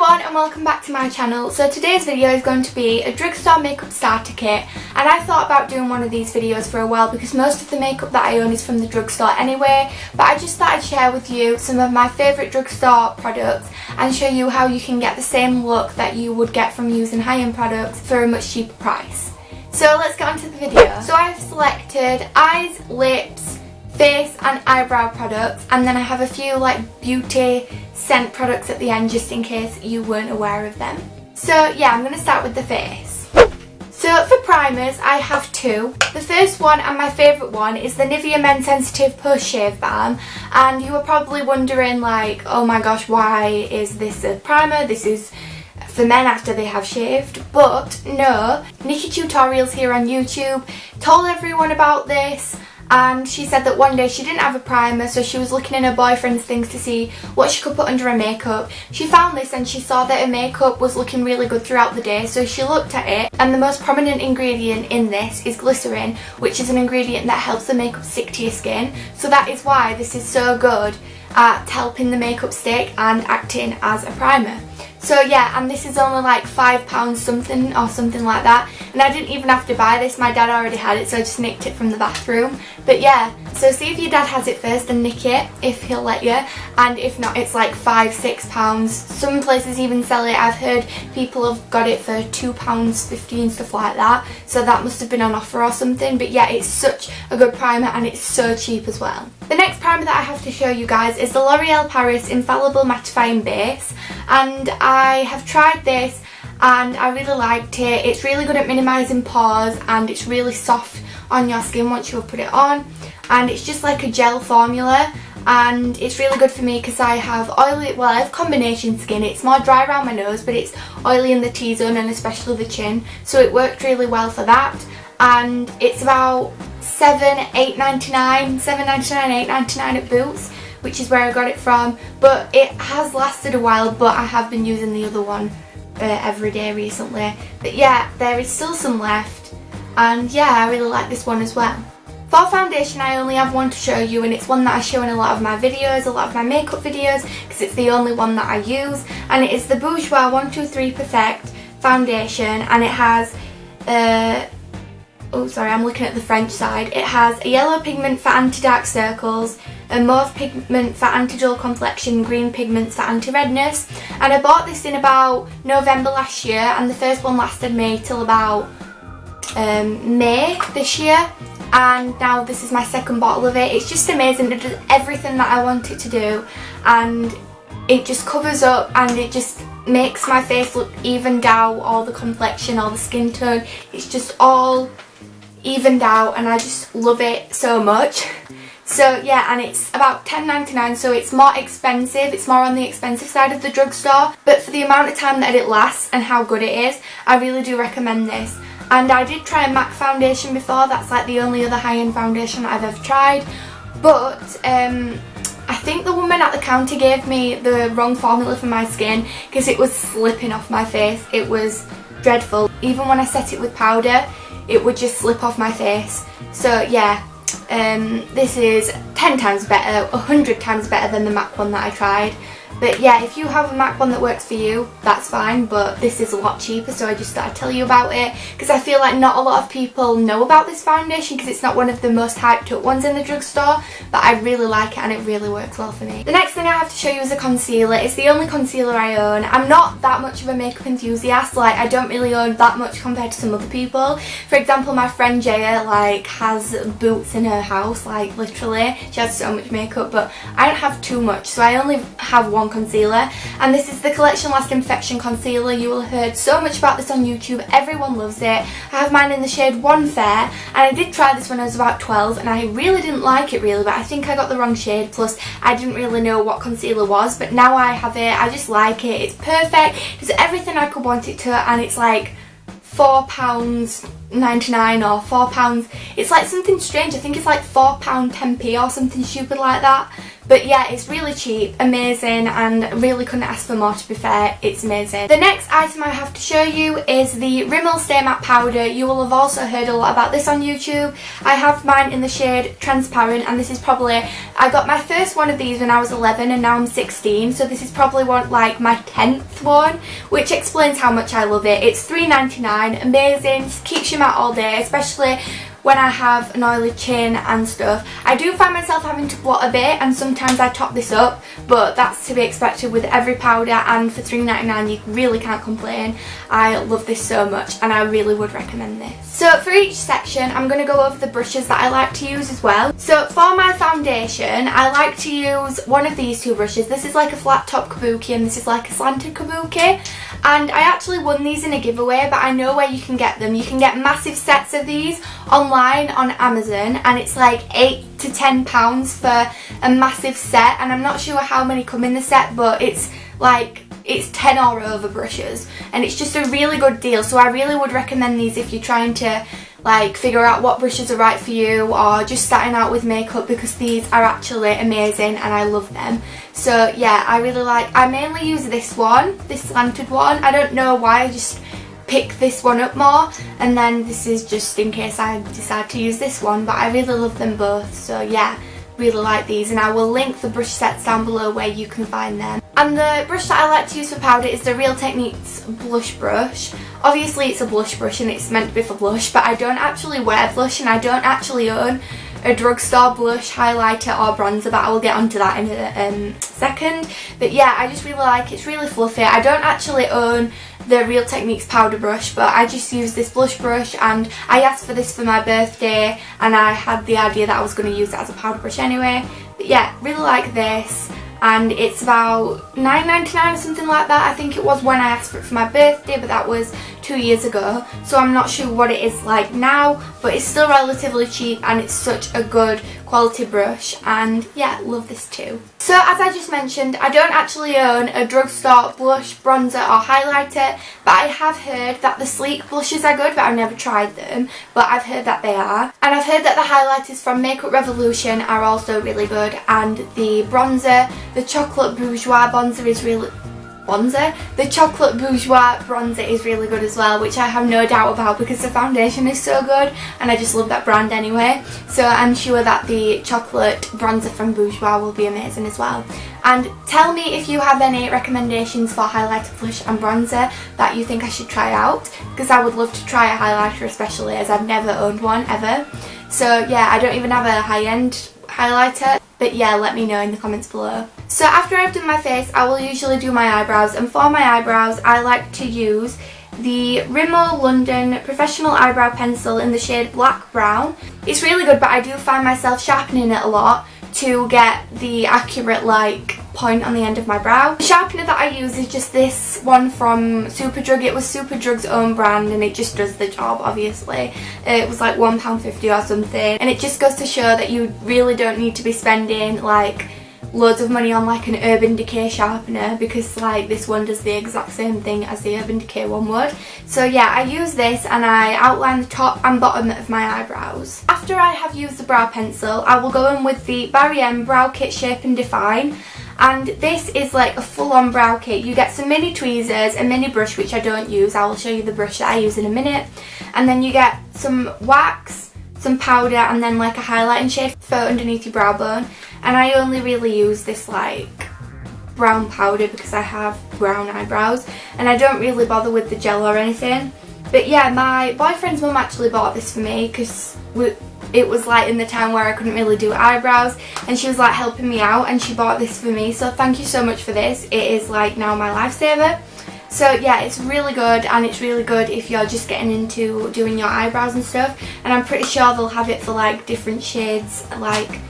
everyone and welcome back to my channel. So today's video is going to be a drugstore makeup starter kit, and I thought about doing one of these videos for a while because most of the makeup that I own is from the drugstore anyway, but I just thought I'd share with you some of my favourite drugstore products and show you how you can get the same look that you would get from using high-end products for a much cheaper price. So let's get on to the video. So I have selected eyes, lips, face and eyebrow products, and then I have a few like beauty scent products at the end just in case you weren't aware of them. So yeah, I'm going to start with the face. So for primers I have two. The first one and my favourite one is the Nivea Men Sensitive Post Shave Balm, and you were probably wondering like, oh my gosh, why is this a primer? This is for men after they have shaved. But no, Nikki Tutorials here on YouTube told everyone about this, and she said that one day she didn't have a primer, so she was looking in her boyfriend's things to see what she could put under her makeup. She found this and she saw that her makeup was looking really good throughout the day, so she looked at it, and the most prominent ingredient in this is glycerin, which is an ingredient that helps the makeup stick to your skin. So that is why this is so good at helping the makeup stick and acting as a primer. So yeah, and this is only like £5 something or something like that, and I didn't even have to buy this, my dad already had it, so I just nicked it from the bathroom. But yeah, so see if your dad has it first and nick it if he'll let you, and if not it's like £5-6. Some places even sell it. I've heard people have got it for £2.50 stuff like that, so that must have been on offer or something. But yeah, it's such a good primer and it's so cheap as well. The next primer that I have to show you guys is the L'Oreal Paris Infallible Mattifying Base, and I have tried this and I really liked it. It's really good at minimising pores and it's really soft on your skin once you have put it on, and it's just like a gel formula, and it's really good for me because I have oily, well I have combination skin. It's more dry around my nose but it's oily in the T-zone and especially the chin, so it worked really well for that. And it's about $7.99 at Boots, which is where I got it from, but it has lasted a while, but I have been using the other one every day recently. But yeah, there is still some left, and yeah, I really like this one as well. For foundation I only have one to show you, and it's one that I show in a lot of my videos, a lot of my makeup videos, because it's the only one that I use, and it is the Bourjois 123 Perfect foundation, and it has oh sorry, I'm looking at the French side. It has a yellow pigment for anti-dark circles, a mauve pigment for anti-dull complexion, green pigments for anti-redness, and I bought this in about November last year, and the first one lasted me till about May this year, and now this is my second bottle of it. It's just amazing. It does everything that I want it to do, and it just covers up and it just makes my face look evened out, all the complexion, all the skin tone, it's just all evened out, and I just love it so much. So yeah, and it's about $10.99, so it's more expensive, it's more on the expensive side of the drugstore, but for the amount of time that it lasts and how good it is, I really do recommend this. And I did try a MAC foundation before, that's like the only other high-end foundation I've ever tried, but I think the woman at the counter gave me the wrong formula for my skin because it was slipping off my face. It was dreadful. Even when I set it with powder, it would just slip off my face. So yeah, this is 10 times better, 100 times better than the MAC one that I tried. But yeah, if you have a MAC one that works for you, that's fine, but this is a lot cheaper, so I just thought I'd tell you about it, because I feel like not a lot of people know about this foundation because it's not one of the most hyped up ones in the drugstore, but I really like it and it really works well for me. The next thing I have to show you is a concealer. It's the only concealer I own. I'm not that much of a makeup enthusiast, like I don't really own that much compared to some other people. For example, my friend Jaya like has Boots in her house, like literally, she has so much makeup, but I don't have too much, so I only have one concealer, and this is the Collection Last Infection Concealer. You will have heard so much about this on YouTube, everyone loves it. I have mine in the shade One Fair, and I did try this when I was about 12 and I really didn't like it really, but I think I got the wrong shade, plus I didn't really know what concealer was, but now I have it, I just like it. It's perfect, it's everything I could want it to, and it's like £4.99 or £4, it's like something strange, I think it's like £4.10p or something stupid like that. But yeah, it's really cheap, amazing, and really couldn't ask for more, to be fair. It's amazing. The next item I have to show you is the Rimmel Stay Matte Powder. You will have also heard a lot about this on YouTube. I have mine in the shade Transparent, and this is probably, I got my first one of these when I was 11 and now I'm 16, so this is probably like my 10th one, which explains how much I love it. It's $3.99, amazing, keeps you matte all day, especially when I have an oily chin and stuff. I do find myself having to blot a bit, and sometimes I top this up, but that's to be expected with every powder, and for $3.99 you really can't complain. I love this so much and I really would recommend this. So for each section I'm going to go over the brushes that I like to use as well. So for my foundation I like to use one of these two brushes. This is like a flat top kabuki and this is like a slanted kabuki, and I actually won these in a giveaway, but I know where you can get them. You can get massive sets of these online on Amazon, and it's like £8 to £10 for a massive set, and I'm not sure how many come in the set, but it's 10 or over brushes, and it's just a really good deal. So I really would recommend these if you're trying to like figure out what brushes are right for you, or just starting out with makeup, because these are actually amazing and I love them. So yeah, I mainly use this one, this slanted one. I don't know why, I just pick this one up more, and then this is just in case I decide to use this one, but I really love them both. So yeah, really like these, and I will link the brush sets down below where you can find them. And the brush that I like to use for powder is the Real Techniques blush brush. Obviously it's a blush brush and it's meant to be for blush, but I don't actually wear blush and I don't actually own a Drugstore blush, highlighter or bronzer, but I will get onto that in a second. But yeah, I just really like it. It's really fluffy. I don't actually own the Real Techniques powder brush, but I just use this blush brush, and I asked for this for my birthday and I had the idea that I was going to use it as a powder brush anyway. But yeah, really like this, and it's about $9.99 or something like that. I think it was when I asked for it for my birthday, but that was 2 years ago, so I'm not sure what it is like now, but it's still relatively cheap and it's such a good quality brush, and yeah, love this too. So as I just mentioned, I don't actually own a Drugstore blush, bronzer or highlighter, but I have heard that the sleek blushes are good, but I've never tried them, but I've heard that they are. And I've heard that the highlighters from Makeup Revolution are also really good, and the bronzer, the Chocolate Bourjois bronzer is really... The Chocolate Bourjois bronzer is really good as well, which I have no doubt about because the foundation is so good and I just love that brand anyway. So I'm sure that the chocolate bronzer from Bourjois will be amazing as well. And tell me if you have any recommendations for highlighter, blush and bronzer that you think I should try out, because I would love to try a highlighter, especially as I've never owned one ever. So yeah, I don't even have a high-end highlighter, but yeah, let me know in the comments below. So after I've done my face, I will usually do my eyebrows, and for my eyebrows I like to use the Rimmel London Professional Eyebrow Pencil in the shade Black Brown. It's really good, but I do find myself sharpening it a lot to get the accurate like point on the end of my brow. The sharpener that I use is just this one from Superdrug. It was Superdrug's own brand and it just does the job, obviously. It was like £1.50 or something, and it just goes to show that you really don't need to be spending like loads of money on like an Urban Decay sharpener, because like this one does the exact same thing as the Urban Decay one would. So yeah, I use this and I outline the top and bottom of my eyebrows. After I have used the brow pencil, I will go in with the Barry M Brow Kit Shape and Define. And this is like a full-on brow kit. You get some mini tweezers, a mini brush which I don't use. I will show you the brush that I use in a minute. And then you get some wax, some powder, and then like a highlighting shade for underneath your brow bone. And I only really use this like brown powder because I have brown eyebrows and I don't really bother with the gel or anything. But yeah, my boyfriend's mum actually bought this for me because it was like in the time where I couldn't really do eyebrows, and she was like helping me out and she bought this for me, so thank you so much for this. It is like now my lifesaver. So yeah, it's really good, and it's really good if you're just getting into doing your eyebrows and stuff, and I'm pretty sure they'll have it for like different shades, like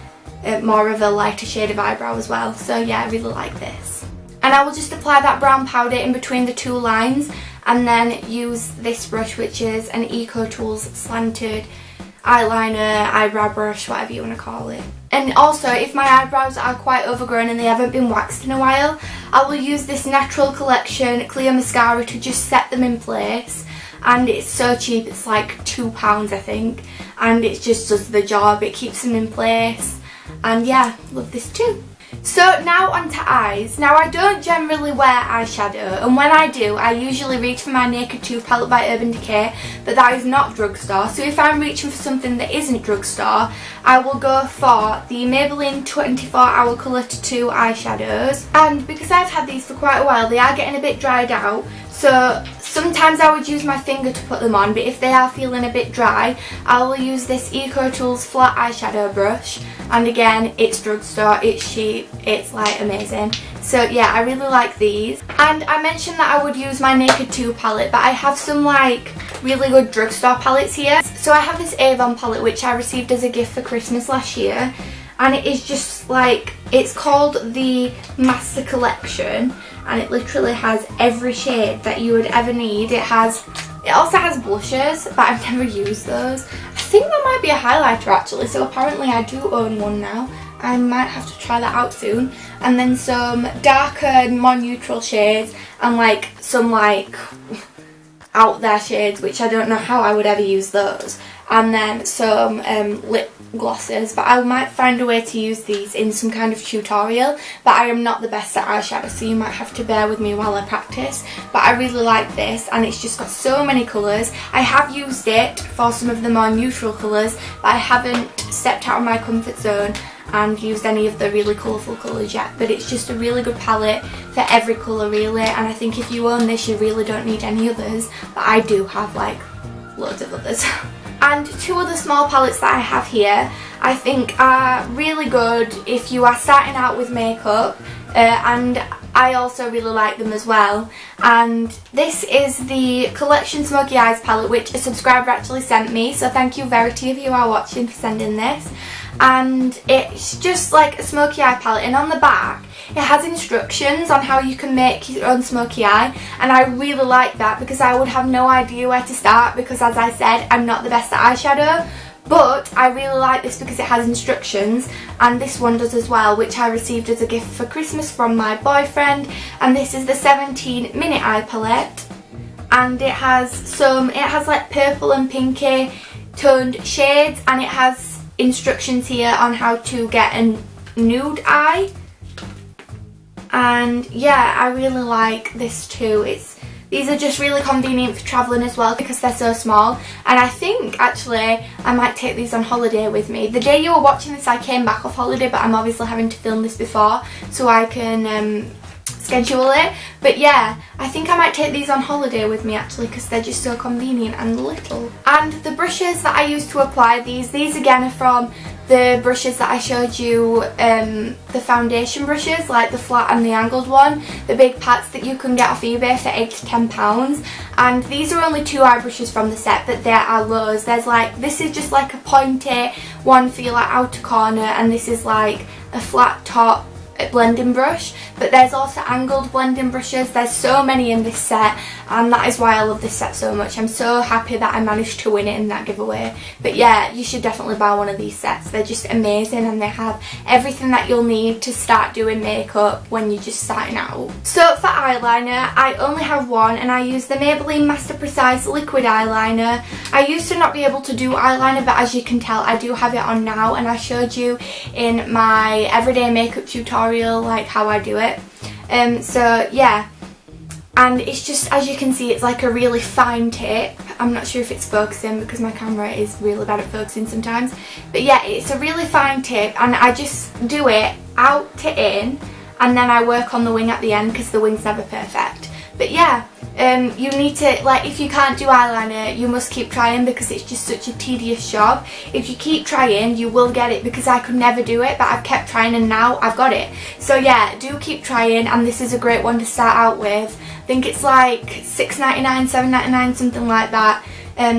more of a lighter shade of eyebrow as well. So yeah, I really like this. And I will just apply that brown powder in between the two lines and then use this brush, which is an Eco Tools slanted eyeliner, eyebrow brush, whatever you want to call it. And also, if my eyebrows are quite overgrown and they haven't been waxed in a while, I will use this Natural Collection clear mascara to just set them in place. And it's so cheap, it's like £2 I think, and it just does the job. It keeps them in place, and yeah, love this too. So now onto eyes. Now I don't generally wear eyeshadow, and when I do, I usually reach for my Naked 2 palette by Urban Decay, but that is not Drugstore. So if I'm reaching for something that isn't Drugstore, I will go for the Maybelline 24 Hour Colour to 2 eyeshadows. And because I've had these for quite a while, they are getting a bit dried out. So sometimes I would use my finger to put them on, but if they are feeling a bit dry, I will use this Eco Tools flat eyeshadow brush. And again, it's Drugstore, it's cheap, it's like amazing. So yeah, I really like these. And I mentioned that I would use my Naked 2 palette, but I have some like really good Drugstore palettes here. So I have this AVON palette which I received as a gift for Christmas last year. And it is just like, it's called the Master Collection. And it literally has every shade that you would ever need. It also has blushes, but I've never used those. I think there might be a highlighter actually, so apparently I do own one now. I might have to try that out soon. And then some darker, more neutral shades, and like some like out there shades, which I don't know how I would ever use those. And then some lip glosses, but I might find a way to use these in some kind of tutorial, but I am not the best at eyeshadow, so you might have to bear with me while I practice. But I really like this, and it's just got so many colours. I have used it for some of the more neutral colours, but I haven't stepped out of my comfort zone and used any of the really colourful colours yet. But it's just a really good palette for every colour really, and I think if you own this you really don't need any others, but I do have like loads of others. And two other small palettes that I have here I think are really good if you are starting out with makeup, and I also really like them as well. And this is the Collection Smoky Eyes palette, which a subscriber actually sent me, so thank you Verity if you are watching for sending this. And it's just like a smoky eye palette, and on the back it has instructions on how you can make your own smoky eye, and I really like that because I would have no idea where to start, because as I said, I'm not the best at eyeshadow. But I really like this because it has instructions, and this one does as well, which I received as a gift for Christmas from my boyfriend. And this is the 17 Minute Eye Palette, and it has like purple and pinky toned shades, and it has instructions here on how to get a nude eye. And yeah, I really like this too. These are just really convenient for travelling as well because they're so small, and I think actually I might take these on holiday with me. The day you were watching this I came back off holiday, but I'm obviously having to film this before so I can schedule it. But yeah, I think I might take these on holiday with me actually because they're just so convenient and little. And the brushes that I use to apply these again are from the brushes that I showed you, the foundation brushes, like the flat and the angled one, the big packs that you can get off eBay for £8 to £10. And these are only 2 eye brushes from the set, but there are loads. There's like, this is just like a pointy one for your like outer corner, and this is like a flat top blending brush, but there's also angled blending brushes. There's so many in this set, and that is why I love this set so much. I'm so happy that I managed to win it in that giveaway. But yeah, you should definitely buy one of these sets. They're just amazing, and they have everything that you'll need to start doing makeup when you're just starting out. So for eyeliner, I only have one, and I use the Maybelline Master Precise liquid eyeliner. I used to not be able to do eyeliner, but as you can tell I do have it on now, and I showed you in my everyday makeup tutorial like how I do it. So yeah, and it's just, as you can see, it's like a really fine tip. I'm not sure if it's focusing because my camera is really bad at focusing sometimes, but yeah, it's a really fine tip, and I just do it out to in, and then I work on the wing at the end because the wing's never perfect. But yeah, you need to, like, if you can't do eyeliner, you must keep trying because it's just such a tedious job. If you keep trying, you will get it, because I could never do it, but I've kept trying and now I've got it. So yeah, do keep trying, and this is a great one to start out with. I think it's like $6.99, $7.99, something like that.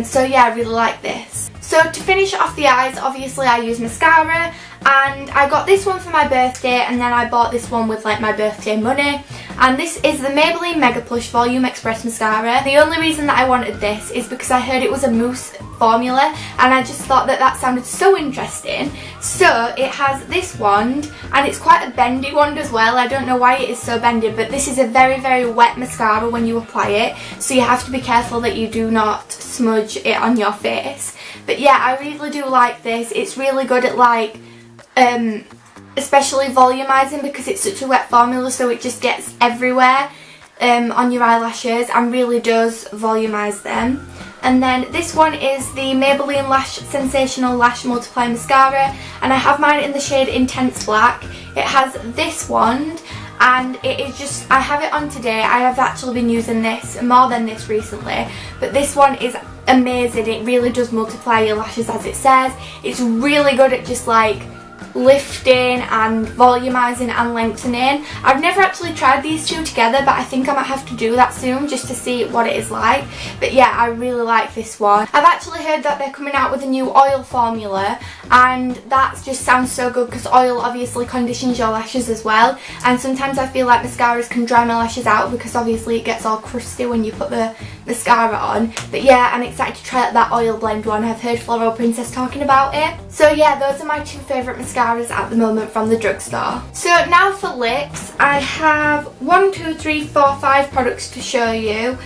So yeah, I really like this. So to finish off the eyes, obviously I use mascara, and I got this one for my birthday, and then I bought this one with like my birthday money. And this is the Maybelline Mega Plush Volume Express Mascara. The only reason that I wanted this is because I heard it was a mousse formula, and I just thought that that sounded so interesting. So it has this wand, and it's quite a bendy wand as well. I don't know why it is so bendy, but this is a very, very wet mascara when you apply it, so you have to be careful that you do not smudge it on your face. But yeah, I really do like this. It's really good at like especially volumizing because it's such a wet formula, so it just gets everywhere on your eyelashes and really does volumize them. And then this one is the Maybelline Lash Sensational Lash Multiply Mascara, and I have mine in the shade Intense Black. It has this wand, and it is just, I have it on today. I have actually been using this more than this recently, but this one is amazing. It really does multiply your lashes, as it says. It's really good at just like lifting and volumizing and lengthening. I've never actually tried these two together, but I think I might have to do that soon just to see what it is like. But yeah, I really like this one. I've actually heard that they're coming out with a new oil formula, and that just sounds so good because oil obviously conditions your lashes as well, and sometimes I feel like mascaras can dry my lashes out because obviously it gets all crusty when you put the mascara on. But yeah, I'm excited to try out that oil blend one. I've heard Floral Princess talking about it. So yeah, those are my two favourite mascaras at the moment from the drugstore. So now for lips, I have 5 products to show you.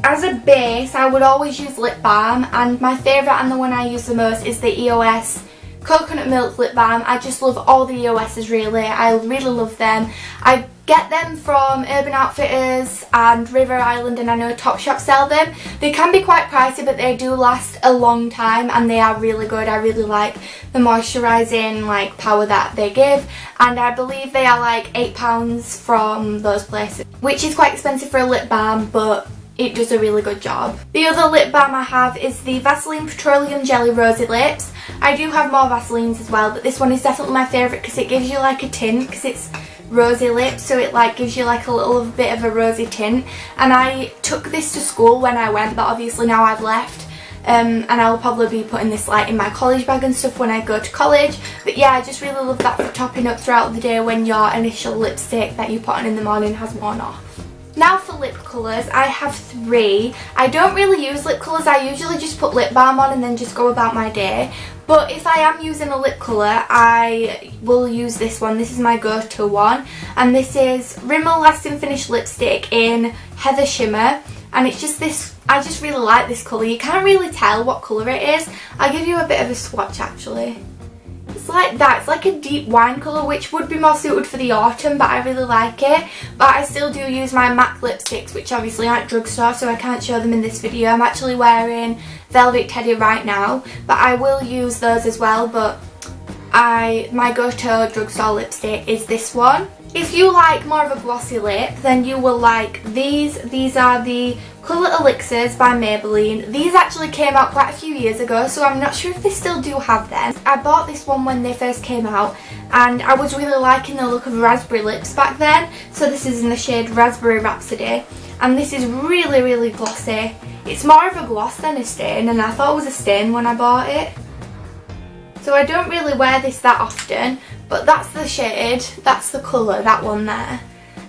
As a base, I would always use lip balm, and my favourite and the one I use the most is the EOS Coconut Milk Lip Balm. I just love all the EOS's really. I really love them. I get them from Urban Outfitters and River Island, and I know Topshop sell them. They can be quite pricey, but they do last a long time and they are really good. I really like the moisturising like power that they give, and I believe they are like £8 from those places, which is quite expensive for a lip balm, but it does a really good job. The other lip balm I have is the Vaseline Petroleum Jelly Rosy Lips. I do have more Vaselines as well, but this one is definitely my favourite because it gives you like a tint, because it's rosy lips, so it like gives you like a little bit of a rosy tint. And I took this to school when I went, but obviously now I've left, and I'll probably be putting this like in my college bag and stuff when I go to college. But yeah, I just really love that for topping up throughout the day when your initial lipstick that you put on in the morning has worn off. Now for lip colours, I have 3. I don't really use lip colours. I usually just put lip balm on and then just go about my day. But if I am using a lip colour, I will use this one. This is my go-to one. And this is Rimmel Lasting Finish Lipstick in Heather Shimmer. And it's just this, I just really like this colour. You can't really tell what colour it is. I'll give you a bit of a swatch actually. It's like that. It's like a deep wine colour, which would be more suited for the autumn, but I really like it. But I still do use my MAC lipsticks, which obviously aren't drugstore, so I can't show them in this video. I'm actually wearing Velvet Teddy right now, but I will use those as well. But my go-to drugstore lipstick is this one. If you like more of a glossy lip, then you will like these. These are the Colour Elixirs by Maybelline. These actually came out quite a few years ago, so I'm not sure if they still do have them. I bought this one when they first came out, and I was really liking the look of raspberry lips back then. So this is in the shade Raspberry Rhapsody, and this is really, really glossy. It's more of a gloss than a stain, and I thought it was a stain when I bought it. So I don't really wear this that often, but that's the shade, that's the colour, that one there.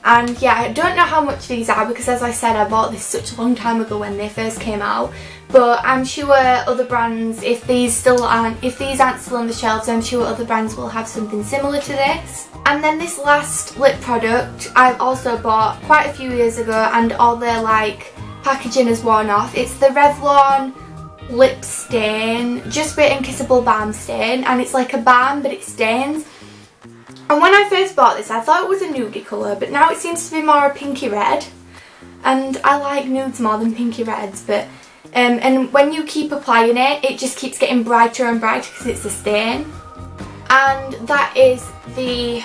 And yeah, I don't know how much these are because, as I said, I bought this such a long time ago when they first came out. But I'm sure other brands, if these aren't still on the shelves, I'm sure other brands will have something similar to this. And then this last lip product I've also bought quite a few years ago, and all their like packaging has worn off. It's the Revlon Lip Stain Just Wait and Kissable Balm Stain, and it's like a balm but it stains. And when I first bought this, I thought it was a nudie colour, but now it seems to be more a pinky red. And I like nudes more than pinky reds, but and when you keep applying it, it just keeps getting brighter and brighter because it's a stain. And that is the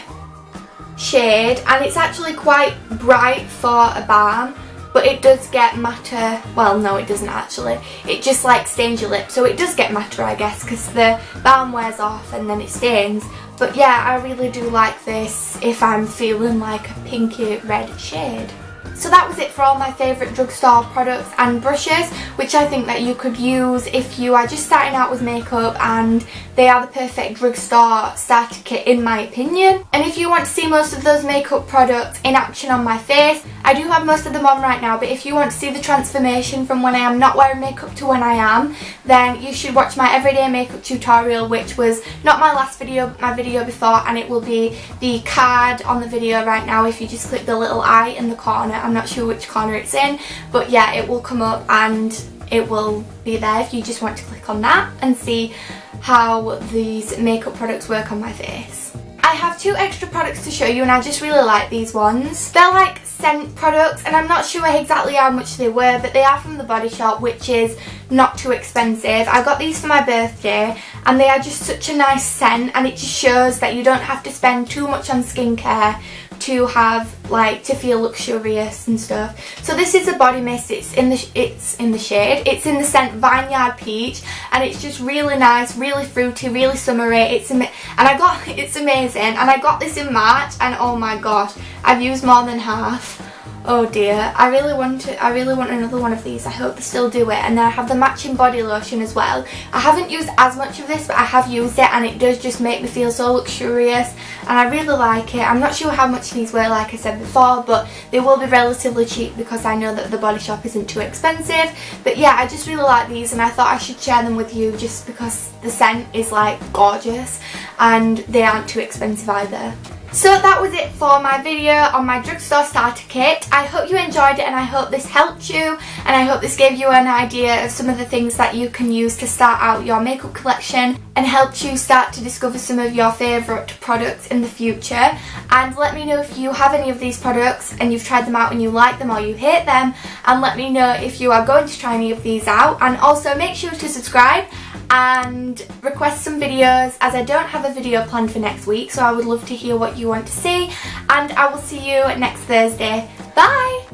shade, and it's actually quite bright for a balm, but it does get matter. Well, no, it doesn't actually. It just like stains your lips, so it does get matter, I guess, because the balm wears off and then it stains. But yeah, I really do like this if I'm feeling like a pinky red shade. So that was it for all my favourite drugstore products and brushes, which I think that you could use if you are just starting out with makeup, and they are the perfect drugstore starter kit in my opinion. And if you want to see most of those makeup products in action on my face, I do have most of them on right now, but if you want to see the transformation from when I am not wearing makeup to when I am, then you should watch my everyday makeup tutorial, which was not my last video but my video before, and it will be the card on the video right now if you just click the little eye in the corner. I'm not sure which corner it's in, but yeah, it will come up, and it will be there if you just want to click on that and see how these makeup products work on my face. I have 2 extra products to show you, and I just really like these ones. They're like scent products, and I'm not sure exactly how much they were, but they are from the Body Shop, which is not too expensive. I got these for my birthday, and they are just such a nice scent, and it just shows that you don't have to spend too much on skincare to have, like, to feel luxurious and stuff. So this is a body mist. It's in the shade. It's in the scent Vineyard Peach, and it's just really nice, really fruity, really summery. It's amazing. And I got this in March, and oh my gosh, I've used more than half. Oh dear, I really want another one of these. I hope they still do it. And then I have the matching body lotion as well. I haven't used as much of this, but I have used it, and it does just make me feel so luxurious, and I really like it. I'm not sure how much these were, like I said before, but they will be relatively cheap because I know that the Body Shop isn't too expensive. But yeah, I just really like these, and I thought I should share them with you just because the scent is like gorgeous and they aren't too expensive either. So that was it for my video on my drugstore starter kit. I hope you enjoyed it, and I hope this helped you, and I hope this gave you an idea of some of the things that you can use to start out your makeup collection and helped you start to discover some of your favourite products in the future. And let me know if you have any of these products and you've tried them out and you like them or you hate them, and let me know if you are going to try any of these out. And also make sure to subscribe and request some videos, as I don't have a video planned for next week, so I would love to hear what you want to see, and I will see you next Thursday. Bye!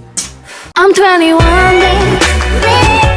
I'm 21, baby.